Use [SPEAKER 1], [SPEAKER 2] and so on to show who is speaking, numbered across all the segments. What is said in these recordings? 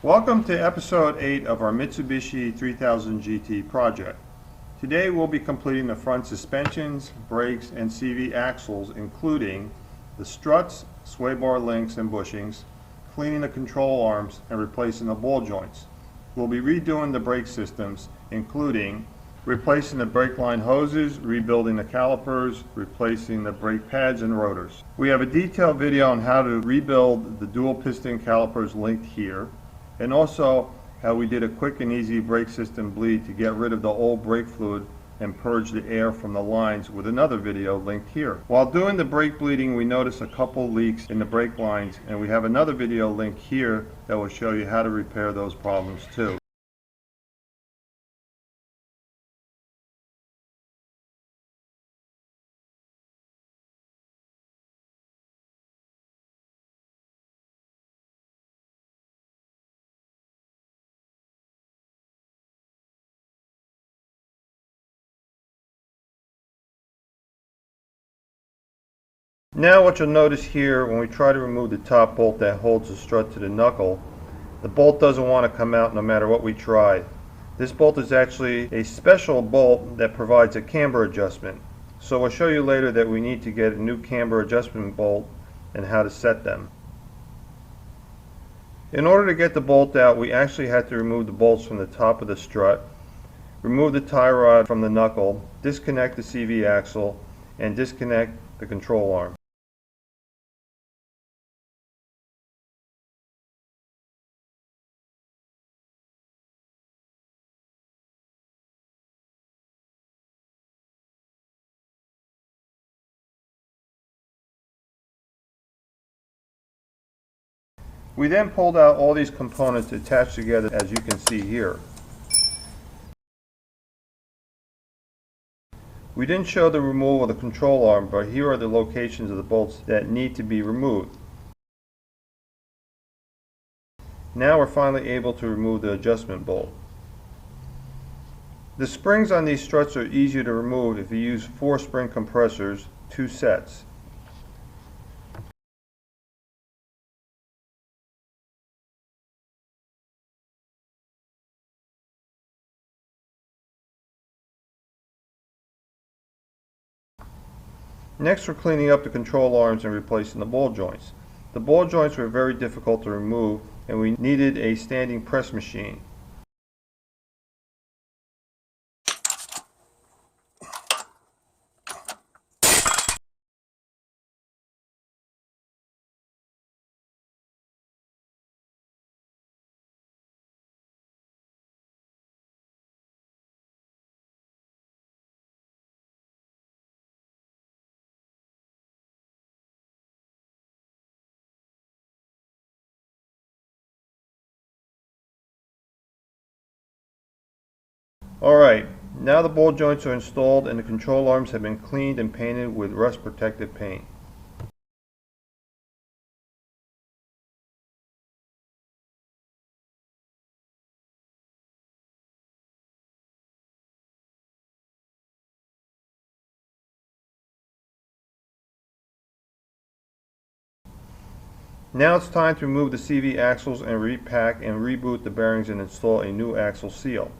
[SPEAKER 1] Welcome to episode 8 of our Mitsubishi 3000 GT project. Today we'll be completing the front suspensions, brakes, and CV axles, including the struts, sway bar links and bushings, cleaning the control arms, and replacing the ball joints. We'll be redoing the brake systems, including replacing the brake line hoses, rebuilding the calipers, replacing the brake pads and rotors. We have a detailed video on how to rebuild the dual piston calipers linked here, and also how we did a quick and easy brake system bleed to get rid of the old brake fluid and purge the air from the lines with another video linked here. While doing the brake bleeding, we noticed a couple leaks in the brake lines, and we have another video linked here that will show you how to repair those problems too. Now what you'll notice here, when we try to remove the top bolt that holds the strut to the knuckle, the bolt doesn't want to come out no matter what we try. This bolt is actually a special bolt that provides a camber adjustment. So we'll show you later that we need to get a new camber adjustment bolt and how to set them. In order to get the bolt out, we actually had to remove the bolts from the top of the strut, remove the tie rod from the knuckle, disconnect the CV axle, and disconnect the control arm. We then pulled out all these components attached together, as you can see here. We didn't show the removal of the control arm, but here are the locations of the bolts that need to be removed. Now we're finally able to remove the adjustment bolt. The springs on these struts are easier to remove if you use 4 spring compressors, 2 sets. Next, we're cleaning up the control arms and replacing the ball joints. The ball joints were very difficult to remove, and we needed a standing press machine. Alright, now the ball joints are installed and the control arms have been cleaned and painted with rust protective paint. Now it's time to remove the CV axles and repack and reboot the bearings and install a new axle seal.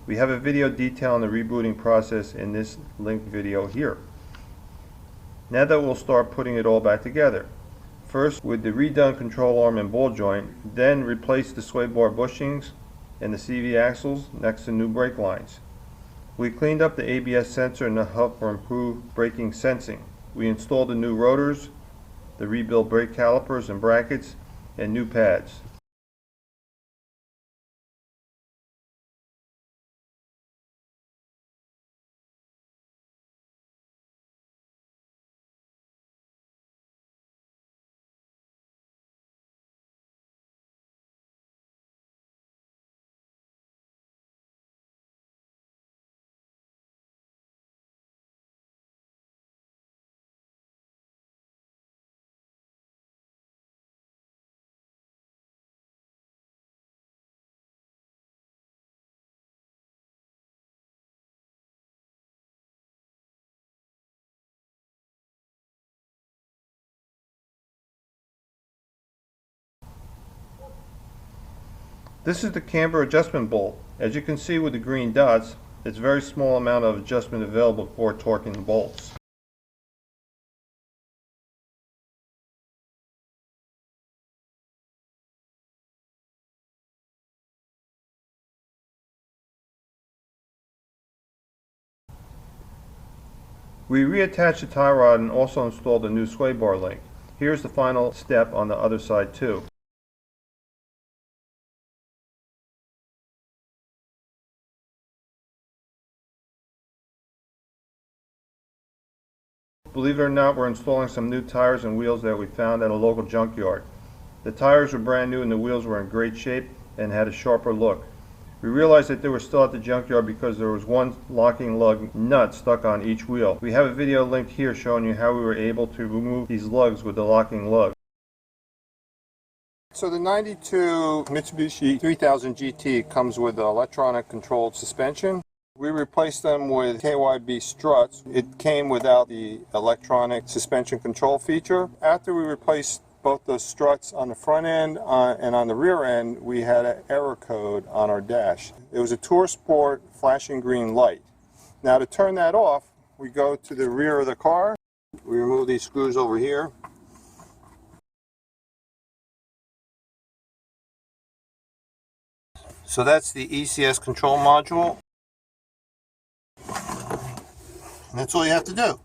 [SPEAKER 1] We have a video detailing the rebooting process in this linked video here. Now that we'll start putting it all back together. First with the redone control arm and ball joint, then replace the sway bar bushings and the CV axles next to new brake lines. We cleaned up the ABS sensor and the hub for improved braking sensing. We installed the new rotors, the rebuilt brake calipers and brackets, and new pads. This is the camber adjustment bolt. As you can see with the green dots, it's a very small amount of adjustment available for torquing the bolts. We reattached the tie rod and also installed a new sway bar link. Here's the final step on the other side too. Believe it or not, we're installing some new tires and wheels that we found at a local junkyard. The tires were brand new and the wheels were in great shape and had a sharper look. We realized that they were still at the junkyard because there was one locking lug nut stuck on each wheel. We have a video linked here showing you how we were able to remove these lugs with the locking lug. So the 92 Mitsubishi 3000 GT comes with electronic controlled suspension. We replaced them with KYB struts. It came without the electronic suspension control feature. After we replaced both the struts on the front end and on the rear end, we had an error code on our dash. It was a Tour Sport flashing green light. Now to turn that off, we go to the rear of the car. We remove these screws over here. So that's the ECS control module. And that's all you have to do.